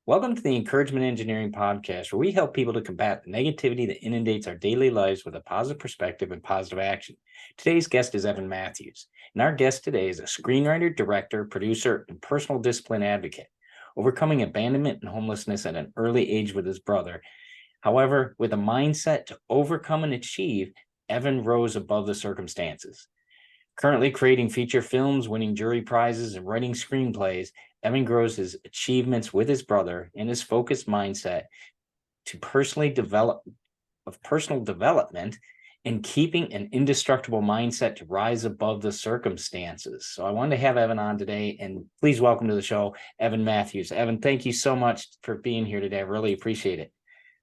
Welcome to the Encouragement Engineering Podcast, where we help people to combat the negativity that inundates our daily lives with a positive perspective and positive action. Today's guest is Evan Mathews, and our guest today is a screenwriter, director, producer, and personal discipline advocate, overcoming abandonment and homelessness at an early age with his brother. However, with a mindset to overcome and achieve, Evan rose above the circumstances. Currently creating feature films, winning jury prizes, and writing screenplays, Evan grows his achievements with his brother and his focused mindset to personal development and keeping an indestructible mindset to rise above the circumstances. So I wanted to have Evan on today, and please welcome to the show, Evan Mathews. Evan, thank you so much for being here today. I really appreciate it.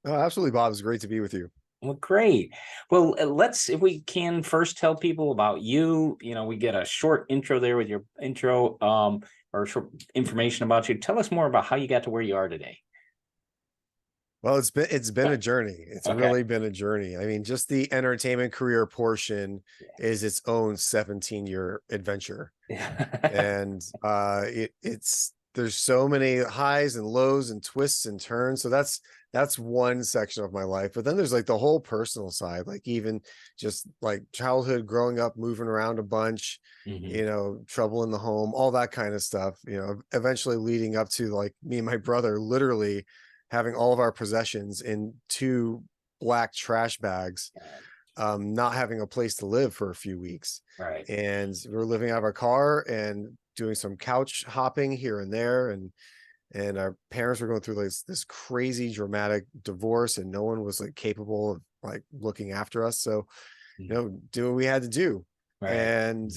Oh, absolutely, Bob. It's great to be with you. Well, great. Well, let's, if we can, first tell people about you. We get a short intro there with your intro, or short information about you. Tell us more about how you got to where you are today. Well, it's been a journey. It's Okay. really been a journey. I mean, just the entertainment career portion is its own 17-year adventure. And there's so many highs and lows and twists and turns. So that's one section of my life. But then there's like the whole personal side, like even just like childhood, growing up, moving around a bunch, trouble in the home, all that kind of stuff, eventually leading up to like me and my brother literally having all of our possessions in 2 black trash bags, not having a place to live for a few weeks. Right. And we were living out of our car and doing some couch hopping here and there. And our parents were going through this crazy dramatic divorce, and no one was like capable of like looking after us. So, do what we had to do. Right. And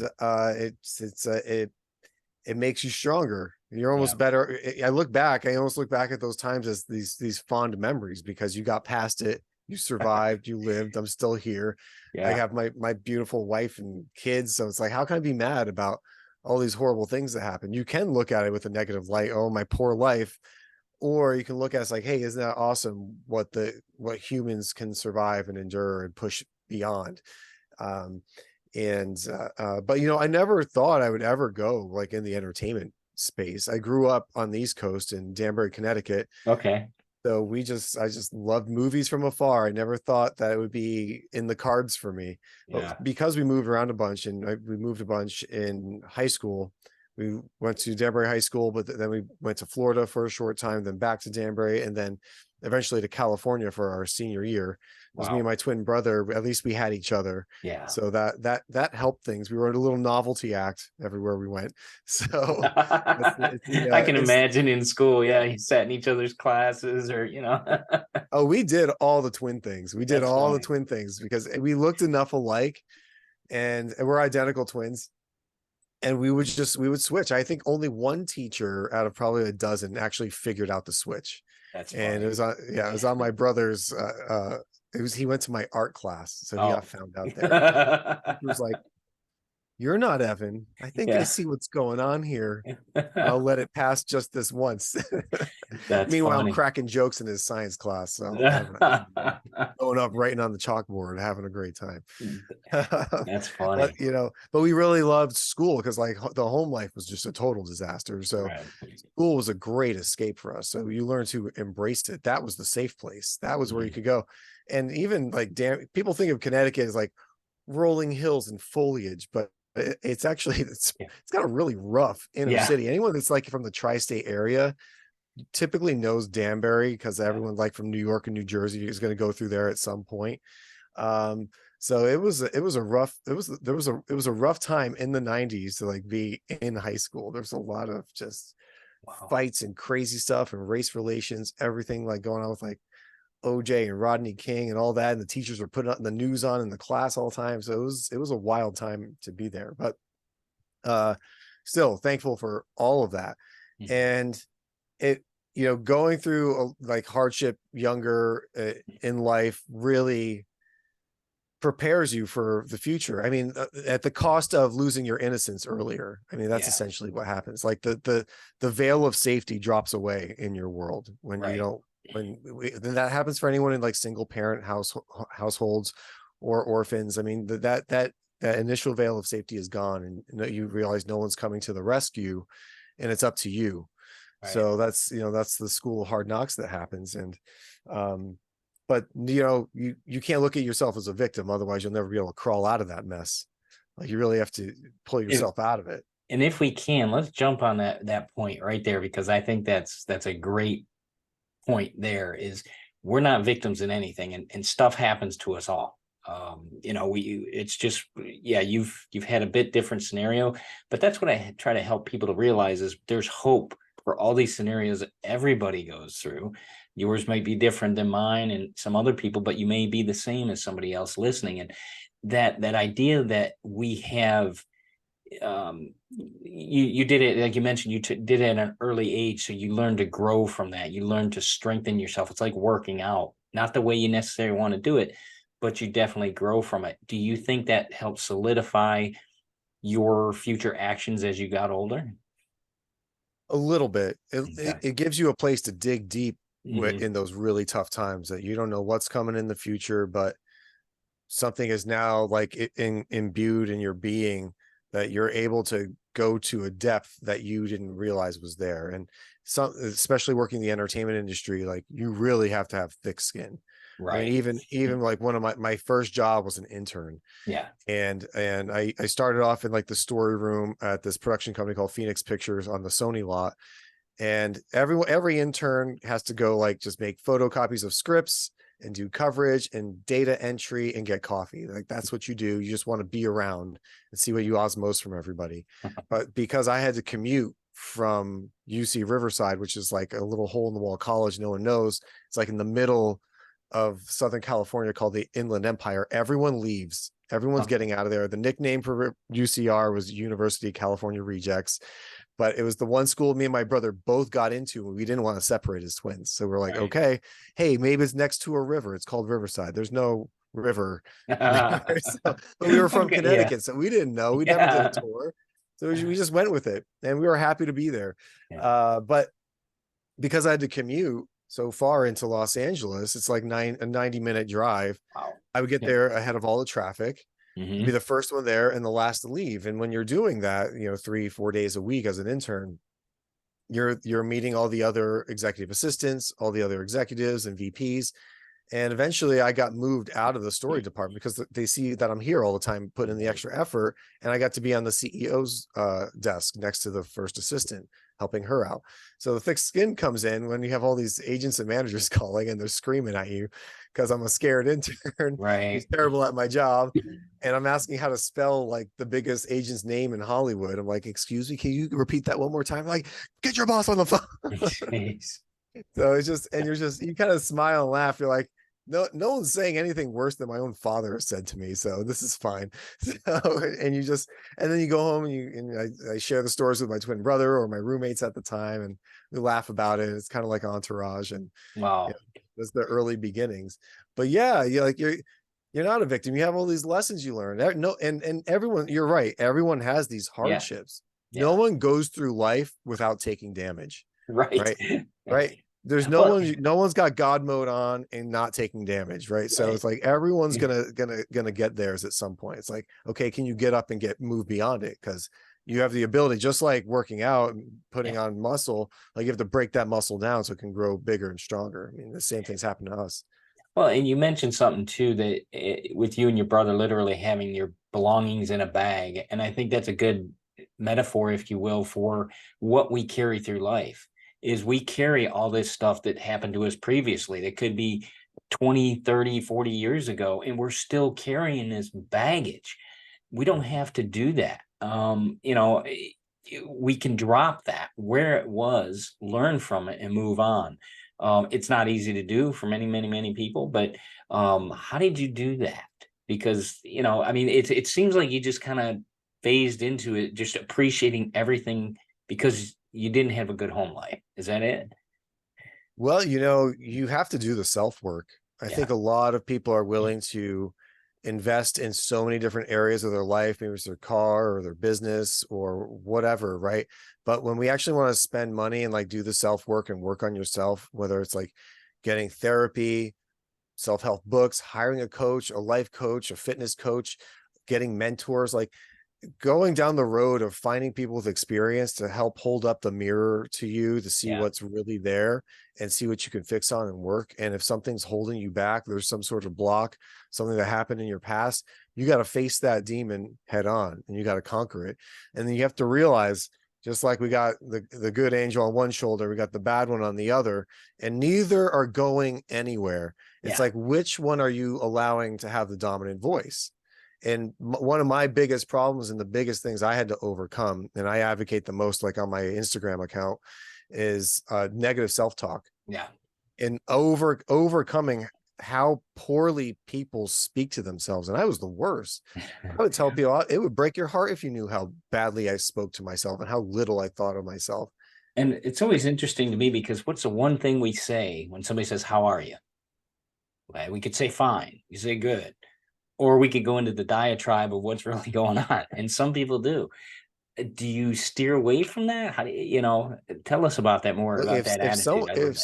it makes you stronger. You're almost better. I almost look back at those times as these fond memories, because you got past it. You survived, you lived. I'm still here. I have my beautiful wife and kids. So it's like, how can I be mad about all these horrible things that happen? You can look at it with a negative light. Oh, my poor life. Or you can look at it like, hey, isn't that awesome what humans can survive and endure and push beyond? But I never thought I would ever go like in the entertainment space. I grew up on the East Coast in Danbury, Connecticut. Okay. So I just loved movies from afar. I never thought that it would be in the cards for me. But because we moved around a bunch, and we moved a bunch in high school. We went to Danbury High School, but then we went to Florida for a short time, then back to Danbury, and then eventually to California for our senior year. It was me and my twin brother. At least we had each other. Yeah. So that helped things. We were in a little novelty act everywhere we went. So I can imagine in school. Yeah, you sat in each other's classes, or Oh, we did all the twin things. We did That's all funny. the twin things because we looked enough alike, and we're identical twins. And we would switch. I think only one teacher out of probably a dozen actually figured out the switch. That's funny. And it was on my brother's he went to my art class, so he got found out there. He was like, "You're not Evan. I think I see what's going on here. I'll let it pass just this once." That's Meanwhile, funny. I'm cracking jokes in his science class, so going up, writing on the chalkboard, having a great time. That's funny. But we really loved school because like the home life was just a total disaster. So school was a great escape for us. So you learned to embrace it. That was the safe place. That was where you could go. And even like, people think of Connecticut as like rolling hills and foliage, but it's actually it's got a really rough inner city. Anyone that's like from the tri-state area typically knows Danbury, because everyone like from New York and New Jersey is going to go through there at some point. So it was a rough time in the 90s to like be in high school. There's a lot of just fights and crazy stuff and race relations, everything like going on with like OJ and Rodney King and all that, and the teachers were putting the news on in the class all the time. So it was a wild time to be there, but still thankful for all of that. And it, going through like hardship younger in life really prepares you for the future. I mean, at the cost of losing your innocence earlier. I mean, that's essentially what happens. Like the veil of safety drops away in your world when then that happens for anyone in like single parent households or orphans. I mean, that initial veil of safety is gone, and you realize no one's coming to the rescue, and it's up to you. Right. So that's, that's the school of hard knocks that happens. And but you can't look at yourself as a victim, otherwise you'll never be able to crawl out of that mess. Like you really have to pull If, yourself out of it. and if we can, let's jump on that point right there, because I think that's a great point. There is, we're not victims in anything, and stuff happens to us all. It's just, yeah, you've had a bit different scenario, but that's what I try to help people to realize is there's hope for all these scenarios that everybody goes through. Yours might be different than mine and some other people, but you may be the same as somebody else listening. And that idea that we have, you did it, like you mentioned, did it at an early age, so you learn to grow from that, you learn to strengthen yourself. It's like working out, not the way you necessarily want to do it, but you definitely grow from it. Do you think that helped solidify your future actions as you got older? A little bit. Okay. It gives you a place to dig deep Hmm. in those really tough times that you don't know what's coming in the future, but something is now like imbued in your being, that you're able to go to a depth that you didn't realize was there. And especially working the entertainment industry, like you really have to have thick skin. I mean, Right. even like one of my first job was an intern, Yeah. and I started off in like the story room at this production company called Phoenix Pictures on the Sony lot. And every intern has to go like just make photocopies of scripts and do coverage and data entry and get coffee. Like that's what you do. You just want to be around and see what you osmose from everybody. But because I had to commute from UC Riverside, which is like a little hole in the wall college no one knows, it's like in the middle of Southern California called the Inland Empire. Everyone leaves. Everyone's getting out of there. The nickname for UCR was University of California Rejects, but it was the one school me and my brother both got into, and we didn't want to separate as twins. So we're like, Right. okay, hey, maybe it's next to a river. It's called Riverside. There's no river there. So, but we were from Okay. Yeah. Connecticut, so we didn't know. We never did a Yeah. tour. So we just went with it, and we were happy to be there. Yeah. But because I had to commute so far into Los Angeles, it's like a 90-minute drive. Wow. I would get Yeah. there ahead of all the traffic, be Hmm. the first one there and the last to leave. And when you're doing that, 3-4 days a week as an intern, you're meeting all the other executive assistants, all the other executives and VPs. And eventually I got moved out of the story department because they see that I'm here all the time, putting in the extra effort. And I got to be on the CEO's desk next to the first assistant, helping her out. So the thick skin comes in when you have all these agents and managers calling and they're screaming at you because I'm a scared intern who's Right. terrible at my job. And I'm asking how to spell like the biggest agent's name in Hollywood. I'm like, excuse me, can you repeat that one more time? Like, get your boss on the phone. Jeez. So it's just, and you kind of smile and laugh. You're like, no one's saying anything worse than my own father has said to me. So this is fine. So, and then you go home and I share the stories with my twin brother or my roommates at the time, and we laugh about it. It's kind of like Entourage, and Wow. that's the early beginnings. But yeah, you're not a victim. You have all these lessons you learn. No, and everyone, you're right. Everyone has these Yeah. hardships. No Yeah. one goes through life without taking damage. Right. Right. Right. There's Well, no one's got God mode on and not taking damage, right? So right. it's like everyone's gonna get theirs at some point. It's like, okay, can you get up and move beyond it? Because you have the ability, just like working out and putting Yeah. on muscle, like you have to break that muscle down so it can grow bigger and stronger. I mean, the same things happen to us. Well, and you mentioned something too, that with you and your brother literally having your belongings in a bag, and I think that's a good metaphor, if you will, for what we carry through life. Is we carry all this stuff that happened to us previously that could be 20, 30, 40 years ago, and we're still carrying this baggage. We don't have to do that. We can drop that where it was, learn from it, and move on. It's not easy to do for many, many, many people, but how did you do that? Because, I mean, it seems like you just kind of phased into it, just appreciating everything because you didn't have a good home life. Is that it? Well, you have to do the self work. I Yeah. think a lot of people are willing to invest in so many different areas of their life, maybe it's their car or their business or whatever, right? But when we actually want to spend money and like do the self work and work on yourself, whether it's like getting therapy, self-help books, hiring a coach, a life coach, a fitness coach, getting mentors, like going down the road of finding people with experience to help hold up the mirror to you to see what's really there and see what you can fix on and work. And if something's holding you back, there's some sort of block, something that happened in your past, you got to face that demon head on and you got to conquer it. And then you have to realize, just like we got the good angel on one shoulder, we got the bad one on the other, and neither are going anywhere. It's like, which one are you allowing to have the dominant voice? And one of my biggest problems and the biggest things I had to overcome, and I advocate the most, like on my Instagram account, is negative self-talk. Yeah. And overcoming how poorly people speak to themselves. And I was the worst. I would tell people, it would break your heart if you knew how badly I spoke to myself and how little I thought of myself. And it's always interesting to me because what's the one thing we say when somebody says, "How are you?" Well, we could say fine, you say good, or we could go into the diatribe of what's really going on. And some people do. Do you steer away from that? How do you, tell us about that more, about that attitude.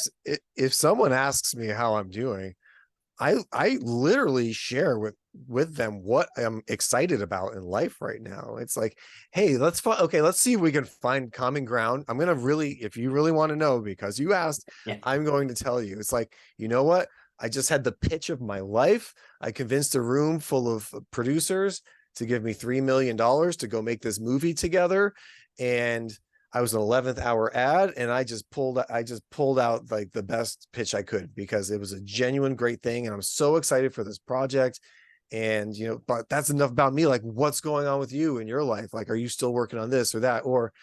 If someone asks me how I'm doing, I literally share with them what I'm excited about in life right now. It's like, hey, let's see if we can find common ground. I'm gonna really, if you really want to know, because you asked, I'm going to tell you. It's like, you know what? I just had the pitch of my life. I convinced a room full of producers to give me $3 million to go make this movie together. And I was an 11th hour ad, and I just pulled out like the best pitch I could, because it was a genuine great thing. And I'm so excited for this project. And, but that's enough about me. Like, what's going on with you in your life? Like, are you still working on this or that? Or,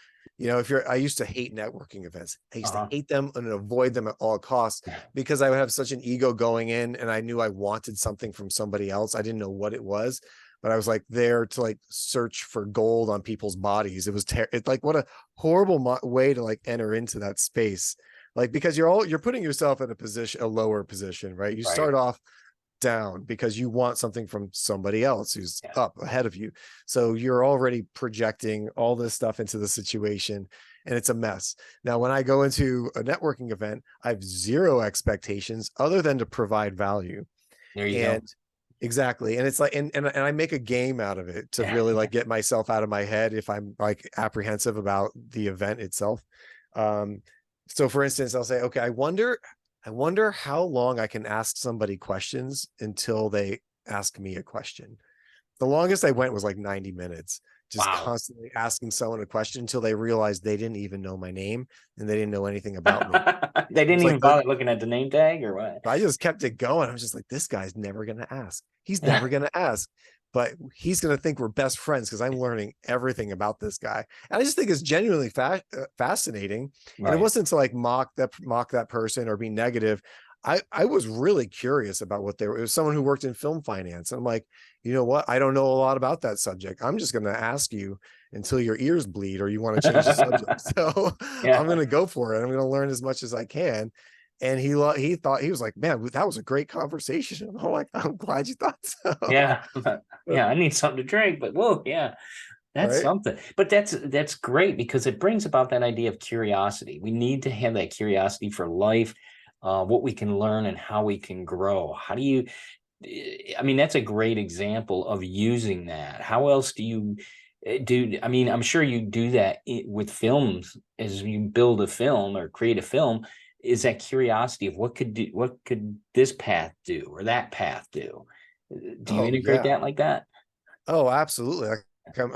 I used to hate networking events. I used to hate them and avoid them at all costs, because I would have such an ego going in, and I knew I wanted something from somebody else. I didn't know what it was, but I was like there to like search for gold on people's bodies. It was it's like, what a horrible way to like enter into that space. Like, because you're putting yourself in a lower position, right? You start off down because you want something from somebody else who's up ahead of you. So you're already projecting all this stuff into the situation, and it's a mess. Now, when I go into a networking event, I have zero expectations other than to provide value. There you go. Exactly. And it's like, and I make a game out of it to really like get myself out of my head if I'm like apprehensive about the event itself. So for instance, I'll say, okay, I wonder how long I can ask somebody questions until they ask me a question. The longest I went was like 90 minutes, just constantly asking someone a question until they realized they didn't even know my name and they didn't know anything about me. They didn't even bother looking at the name tag or what? I just kept it going. I was just like, this guy's never going to ask. He's never going to ask, but he's going to think we're best friends because I'm learning everything about this guy. And I just think it's genuinely fascinating. And it wasn't to like mock that person or be negative. I was really curious about what it was someone who worked in film finance. I'm like, you know what? I don't know a lot about that subject. I'm just going to ask you until your ears bleed or you want to change the subject. So I'm going to go for it. I'm going to learn as much as I can. And he thought, he was like, man, that was a great conversation. I'm like, I'm glad you thought so. Yeah. I need something to drink, but whoa, that's something. But that's great, because it brings about that idea of curiosity. We need to have that curiosity for life, what we can learn and how we can grow. That's a great example of using that. How else do you do? I mean, I'm sure you do that with films as you build a film or create a film. Is that curiosity of what could this path do or that path do? Do you integrate that like that? Oh, absolutely.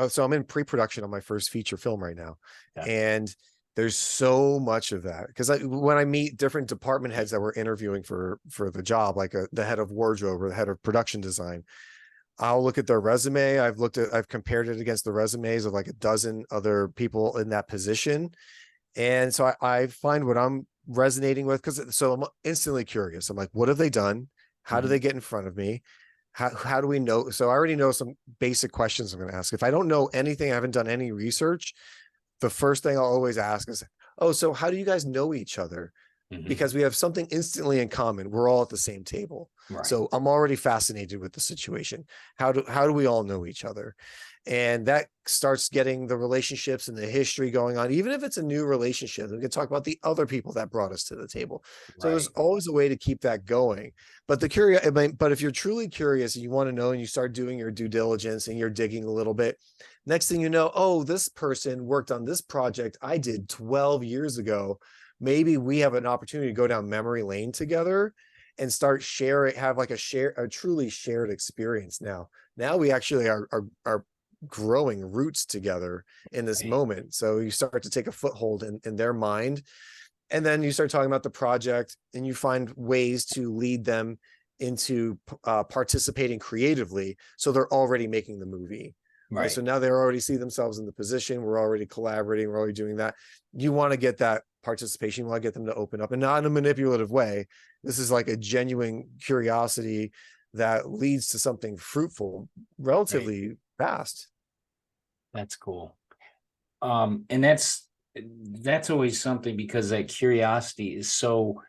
So I'm in pre-production on my first feature film right now. And there's so much of that, because when I meet different department heads that we're interviewing for the job, like the head of wardrobe or the head of production design, I'll look at their resume. I've compared it against the resumes of like a dozen other people in that position. And so I find what I'm resonating with, so I'm instantly curious. I'm like, what have they done? How do they get in front of me? How do we know? So I already know some basic questions I'm going to ask. If I don't know anything, I haven't done any research, the first thing I'll always ask is, oh, so how do you guys know each other? Because we have something instantly in common. We're all at the same table. So I'm already fascinated with the situation. How do we all know each other? And that starts getting the relationships and the history going on. Even if it's a new relationship, we can talk about the other people that brought us to the table. So there's always a way to keep that going. But but if you're truly curious and you want to know and you start doing your due diligence and you're digging a little bit, Next thing you know, oh, this person worked on this project I did 12 years ago. Maybe we have an opportunity to go down memory lane together and start sharing, have like a truly shared experience. Now we actually are growing roots together in this Right. moment. So you start to take a foothold in their mind, and then you start talking about the project, and you find ways to lead them into participating creatively, so they're already making the movie. Right, so Right. now they already see themselves in the position, we're already collaborating, we're already doing that. You want to get that participation, you want to get them to open up, and not in a manipulative way. This is like a genuine curiosity that leads to something fruitful Right. relatively fast. That's cool. And that's always something, because that curiosity is so,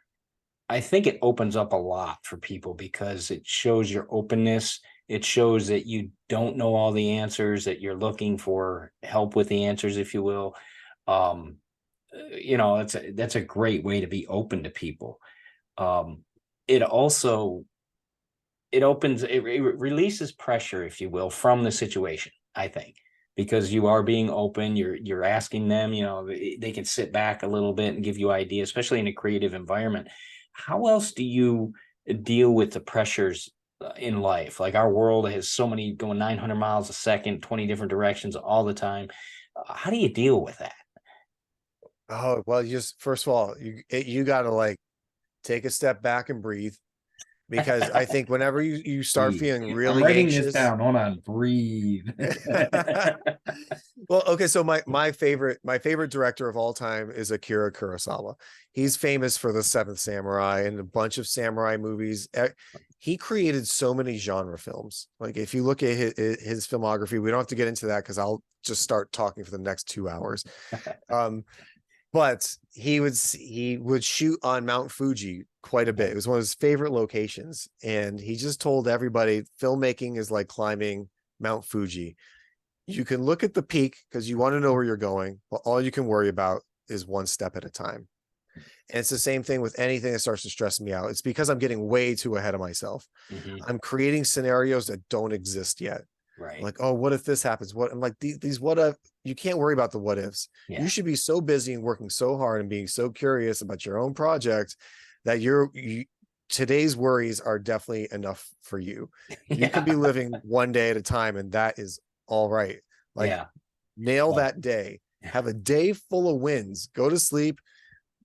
I think it opens up a lot for people because it shows your openness. It shows that you don't know all the answers, that you're looking for help with the answers, if you will. Um, that's a great way to be open to people. Um, it also it releases pressure, if you will, from the situation, I think, because you are being open, you're asking them, they can sit back a little bit and give you ideas, especially in a creative environment. How else do you deal with the pressures in life? Like, our world has so many going 900 miles a second, 20 different directions all the time. How do you deal with that? Oh, well, you just, first of all, you got to like take a step back and breathe, because I think whenever you start Breathe. feeling I'm really writing this anxious. down. Hold on. Breathe. Well, okay, so my favorite director of all time is Akira Kurosawa. He's famous for The Seventh Samurai and a bunch of samurai movies. He created so many genre films. Like, if you look at his filmography, we don't have to get into that because I'll just start talking for the next 2 hours. Um, but he would shoot on Mount Fuji quite a bit. It was one of his favorite locations, and he just told everybody filmmaking is like climbing Mount Fuji. You can look at the peak because you want to know where you're going, but all you can worry about is one step at a time. And it's the same thing with anything that starts to stress me out. It's because I'm getting way too ahead of myself. Mhm. I'm creating scenarios that don't exist yet. Right. Like, oh, what if this happens? What I'm like, these what if, you can't worry about the what ifs. You Yeah. should be so busy and working so hard and being so curious about your own project that today's worries are definitely enough for you. You could be Yeah. living one day at a time, and that is all right. Like, Yeah. nail Well, that day. Have a day full of wins. Go to sleep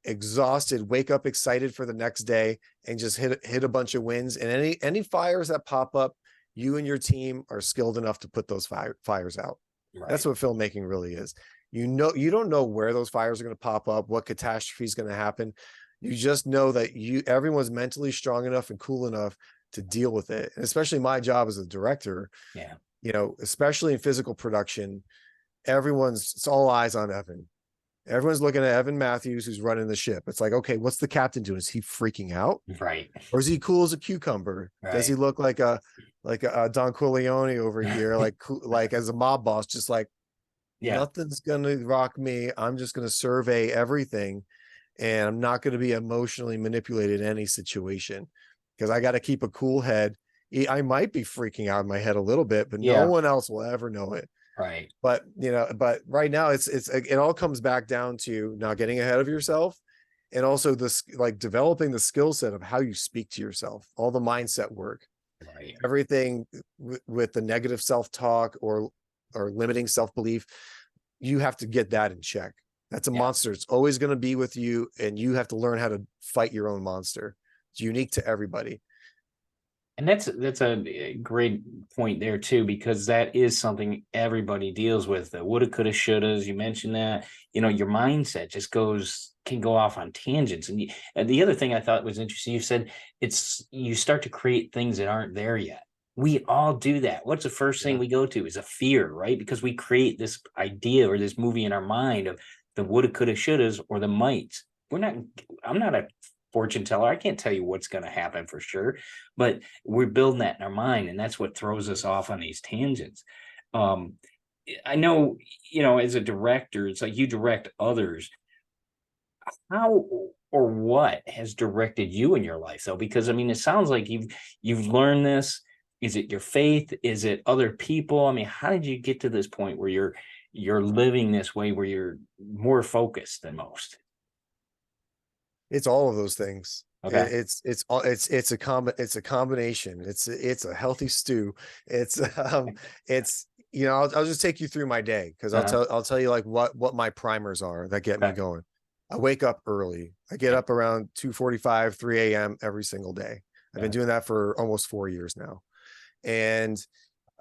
exhausted, wake up excited for the next day, and just hit a bunch of wins. And any fires that pop up, you and your team are skilled enough to put those fires out. That's right. what filmmaking really is. You don't know where those fires are going to pop up, what catastrophe is going to happen. You just know that everyone's mentally strong enough and cool enough to deal with it. And especially my job as a director, Yeah. especially in physical production, it's all eyes on Evan. Everyone's looking at Evan Mathews, who's running the ship. It's like, okay, what's the captain doing? Is he freaking out, Right. or is he cool as a cucumber? Does he Right. look like a Don Corleone over here, like as a mob boss, just like, Yeah. nothing's gonna rock me. I'm just gonna survey everything, and I'm not gonna be emotionally manipulated in any situation because I got to keep a cool head. I might be freaking out in my head a little bit, but no Yeah. one else will ever know it. Right. But right now it all comes back down to not getting ahead of yourself, and also this, like, developing the skill set of how you speak to yourself, all the mindset work, Right. everything with the negative self-talk or limiting self-belief. You have to get that in check. That's a Yeah. monster. It's always going to be with you, and you have to learn how to fight your own monster. It's unique to everybody. And that's a great point there too, because that is something everybody deals with. The woulda, coulda, shouldas. You mentioned that. Your mindset just can go off on tangents. And the other thing I thought was interesting, you said you start to create things that aren't there yet. We all do that. What's the first thing Yeah. we go to is a fear, right? Because we create this idea or this movie in our mind of the woulda, coulda, shouldas, or the mights. We're not. I'm not a fortune teller. I can't tell you what's going to happen for sure, but we're building that in our mind, and that's what throws us off on these tangents. um I know, as a director, it's like you direct others. How or what has directed you in your life, though? Because I mean, it sounds like you've learned this Is it your faith? Is it other people? I mean, how did you get to this point where you're living this way, where you're more focused than most? It's all of those things. Okay. It's a combination. It's a healthy stew. It's it's I'll just take you through my day, because Uh-huh. I'll tell you like what my primers are that get me Okay. going. I wake up early. I get Yeah. up around 2:45, 3 a.m. every single day. I've been Yeah. doing that for almost 4 years now. And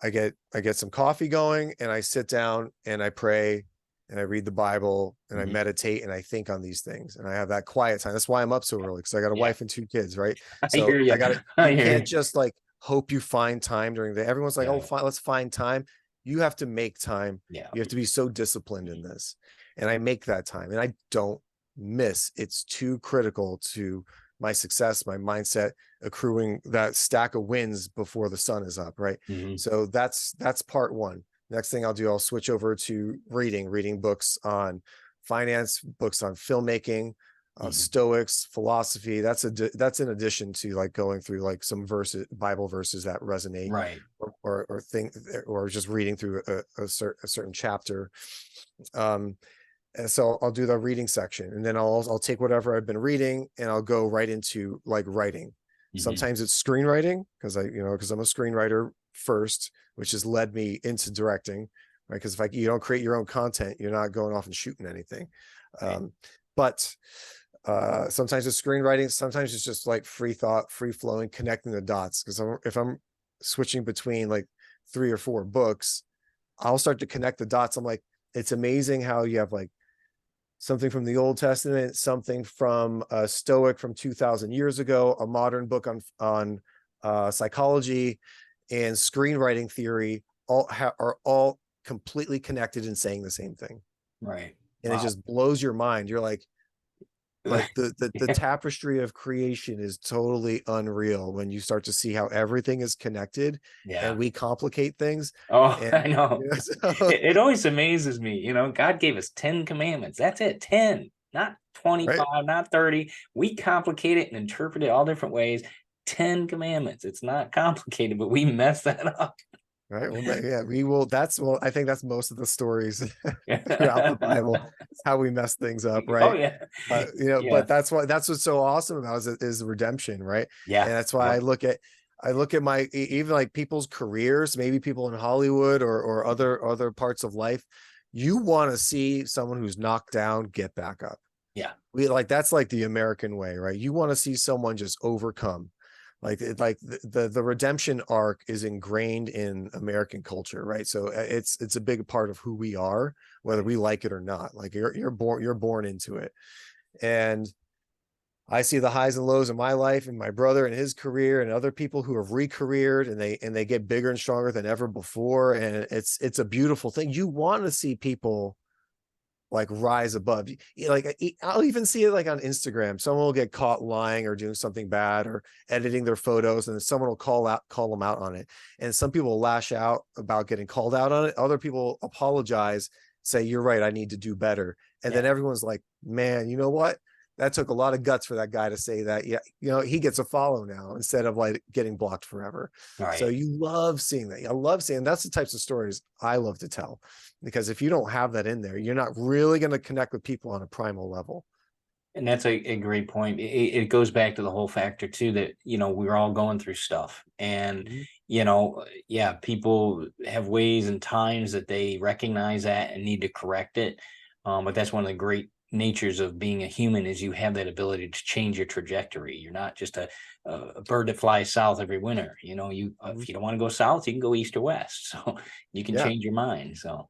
I get some coffee going, and I sit down and I pray and I read the Bible and I Mhm. meditate and I think on these things, and I have that quiet time. That's why I'm up so early, because I got a Yeah. wife and 2 kids, right? I So hear you. I got to, I you hear can't you. just like hope you find time during the day. Everyone's like, oh, Yeah. fine, let's find time. You have to make time. Yeah. You have to be so disciplined in this. And I make that time and I don't miss. It's too critical to my success, my mindset, accruing that stack of wins before the sun is up, right? Mhm. So that's part one. Next thing I'll do, I'll switch over to reading books on finance, books on filmmaking, Mhm. Stoics, philosophy. That's in addition to like going through like some Bible verses that resonate, Right. or think, or just reading through a certain chapter. Um, and so I'll do the reading section, and then I'll take whatever I've been reading and I'll go right into like writing. Mhm. Sometimes it's screenwriting, because I'm a screenwriter first, which has led me into directing, right? Because if you don't create your own content, you're not going off and shooting anything. Right. But sometimes it's screenwriting, sometimes it's just like free thought, free flowing, connecting the dots. Because if I'm switching between like 3 or 4 books, I'll start to connect the dots. I'm like, it's amazing how you have like something from the Old Testament, something from a Stoic from 2,000 years ago, a modern book on psychology and screenwriting theory, are all completely connected and saying the same thing, Right. and it Wow. just blows your mind. You're like the tapestry of creation is totally unreal when you start to see how everything is connected, and Yeah. we complicate things. Oh, And I know. so, It always amazes me. God gave us 10 commandments. That's it. 10, not right, 25, not 30. We complicate it and interpret it all different ways. 10 commandments. It's not complicated, but we mess that up. right. Well, yeah, we will. I think that's most of the stories throughout the Bible. It's how we mess things up, Oh, right? yeah. But Yeah. that's what's so awesome about it is redemption, right? And Yeah. that's why Yep. I look at even like people's careers, maybe people in Hollywood or other parts of life. You want to see someone who's knocked down get back up. Yeah. That's like the American way, right? You want to see someone just overcome. Like the redemption arc is ingrained in American culture, right? So it's a big part of who we are, whether Right. we like it or not. Like you're born into it. And I see the highs and lows in my life and my brother and his career and other people who have re-careered, and they get bigger and stronger than ever before. And it's a beautiful thing. You want to see people like rise above. Like I'll even see it like on Instagram. Someone will get caught lying or doing something bad or editing their photos, and then someone will call them out on it. And some people will lash out about getting called out on it. Other people apologize, say, you're right, I need to do better. And then Yeah. everyone's like, man, you know what? That took a lot of guts for that guy to say that. Yeah, he gets a follow now instead of like getting blocked forever. So Right. you love seeing that. I love seeing, that's the types of stories I love to tell, because if you don't have that in there, you're not really going to connect with people on a primal level. And that's a great point. It goes back to the whole factor too that we're all going through stuff, and Mhm. yeah, people have ways and times that they recognize that and need to correct it. But that's one of the great natures of being a human is you have that ability to change your trajectory. You're not just a bird that flies south every winter. You Mhm. if you don't want to go south, you can go east or west. So you can Yeah. change your mind. So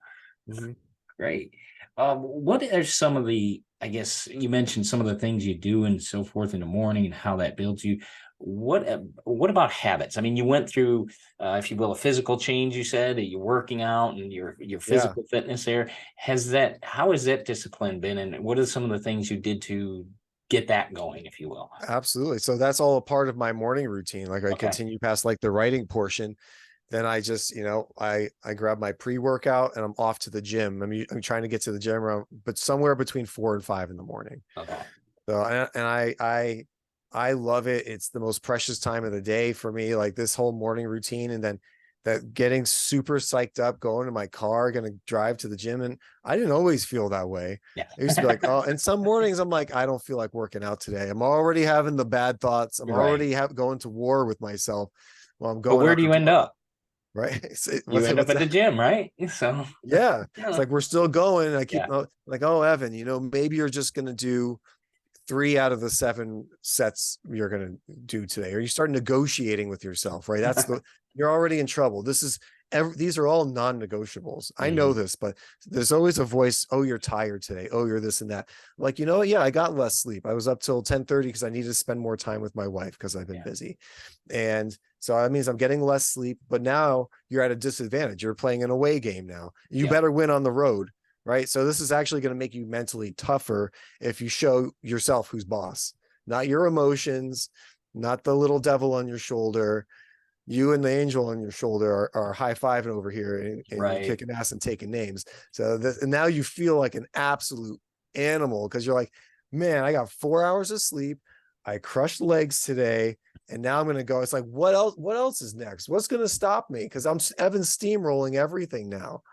Mhm. great. What are some of the, I guess you mentioned some of the things you do and so forth in the morning and how that builds you. What about habits? I mean, you went through, if you will, a physical change. You said that you're working out and your Yeah, physical fitness there. How has that discipline been, and what are some of the things you did to get that going, if you will? absolutely. So that's all a part of my morning routine. Like I Okay. continue past like the writing portion, then I just, I grab my pre-workout and I'm off to the gym. I'm trying to get to the gym around, but somewhere between 4 and 5 in the morning. Okay. So, and I I love it. It's the most precious time of the day for me, like this whole morning routine. And then that getting super psyched up, going to my car, going to drive to the gym. And I didn't always feel that way. Yeah. I used to be like, oh, and some mornings I'm like, I don't feel like working out today. I'm already having the bad thoughts. I'm Right. already going to war with myself while I'm But going where out do the you end door. up? Right. You end up What's at the that? gym, right? So Yeah. It's like, we're still going. I keep yeah. like, oh, Evan, maybe you're just going to do 3 out of the 7 sets you're going to do today, or you start negotiating with yourself, right? You're already in trouble. These are all non-negotiables. I know Mhm. this, but there's always a voice. Oh, you're tired today. Oh, you're this and that. Like, yeah, I got less sleep. I was up till 10:30 because I needed to spend more time with my wife because I've been busy. And so that means I'm getting less sleep, but now you're at a disadvantage. You're playing an away game now. You better win on the road. Right. So this is actually going to make you mentally tougher if you show yourself who's boss, not your emotions, not the little devil on your shoulder. You and the angel on your shoulder are high-fiving over here, and you're Right. kicking ass and taking names. So and now you feel like an absolute animal because you're like, man, I got 4 hours of sleep. I crushed legs today. And now I'm going to go. It's like, what else? What else is next? What's going to stop me? Because I'm Evan steamrolling everything now.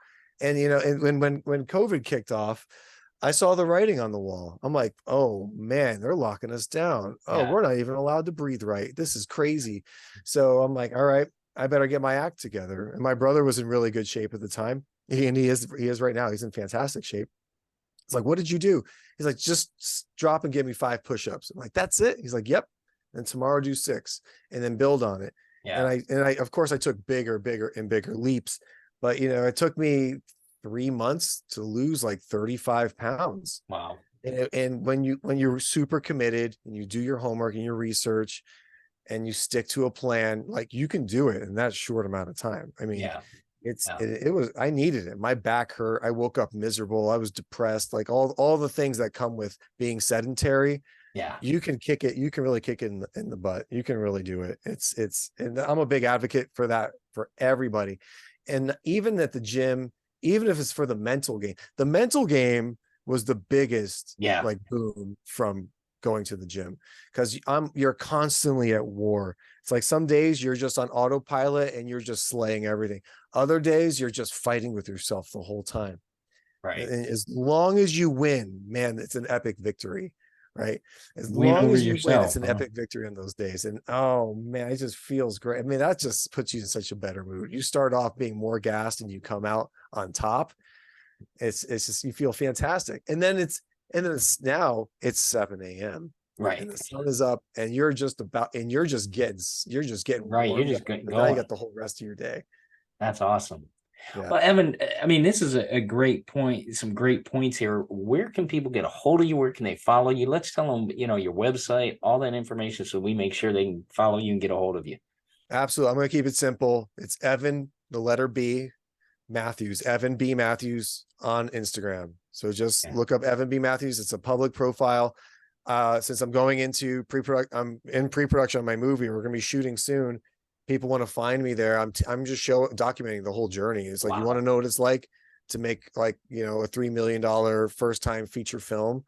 And and when COVID kicked off, I saw the writing on the wall. I'm like, oh man, they're locking us down. Oh, Yeah. we're not even allowed to breathe right. This is crazy. So I'm like, all right, I better get my act together. And my brother was in really good shape at the time. He is right now. He's in fantastic shape. It's like, what did you do? He's like, just drop and give me 5 push-ups. I'm like, that's it. He's like, yep. And tomorrow do 6 and then build on it. Yeah. And I of course I took bigger and bigger leaps, but it took me 3 months to lose like 35 pounds. Wow. And when you're super committed and you do your homework and your research and you stick to a plan, like you can do it in that short amount of time. I mean, Yeah. I needed it. My back hurt. I woke up miserable. I was depressed, like all the things that come with being sedentary. Yeah. You can kick it. You can really kick it in the butt. You can really do it. And I'm a big advocate for that for everybody. And even at the gym, even if it's for the mental game was the biggest Yeah. like boom from going to the gym because you're constantly at war. It's like some days you're just on autopilot and you're just slaying everything. Other days you're just fighting with yourself the whole time. Right. And as long as you win, man, it's an epic victory, right? As Win long over as you win, it's yourself. an epic victory on those days. And oh man, it just feels great. I mean, that just puts you in such a better mood. You start off being more gassed and you come out on top. It's just you feel fantastic. And then it's now it's 7 a.m. Right. and the sun is up and you're just getting Right. You're warmed just up. getting And now you going. got the whole rest of your day. That's awesome. Yeah. Well, Evan, I mean, this is a great point, some great points here. Where can people get a hold of you? Where can they follow you? Let's tell them, your website, all that information, so we make sure they can follow you and get a hold of you. Absolutely. I'm going to keep it simple. It's Evan, the letter B, Mathews, Evan B. Mathews on Instagram. So just look up Evan B. Mathews. It's a public profile. Since I'm going into I'm in pre-production on my movie. We're going to be shooting soon. People want to find me there. I'm just documenting the whole journey. It's like, you want to know what it's like to make like, a $3 million first time feature film.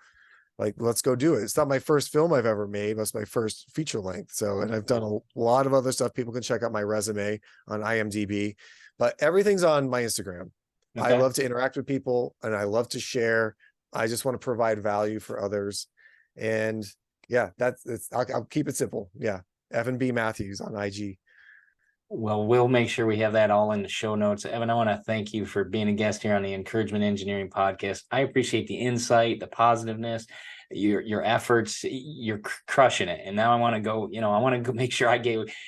Like, let's go do it. It's not my first film I've ever made, but it's my first feature length. So, and I've done a lot of other stuff. People can check out my resume on IMDb, but everything's on my Instagram. I love to interact with people and I love to share. I just want to provide value for others. And yeah, I'll keep it simple. Yeah. Evan B. Mathews on IG. Well, we'll make sure we have that all in the show notes. Evan, I want to thank you for being a guest here on the Encouragement Engineering Podcast. I appreciate the insight, the positiveness, your efforts. You're crushing it. And now I want to go, I want to go make sure I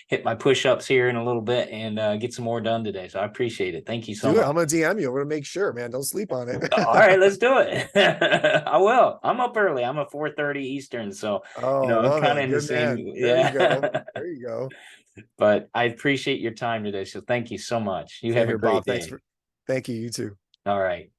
hit my push-ups here in a little bit and get some more done today. So I appreciate it. Thank you so much. I'm going to DM you. I'm going to make sure, man. Don't sleep on it. All right, let's do it. I will. I'm up early. I'm at 4:30 Eastern. So, I'm kind of in the same. Man. There you go. There you go. But I appreciate your time today. So thank you so much. You have a great Bob. day. Thank you. You too. All right.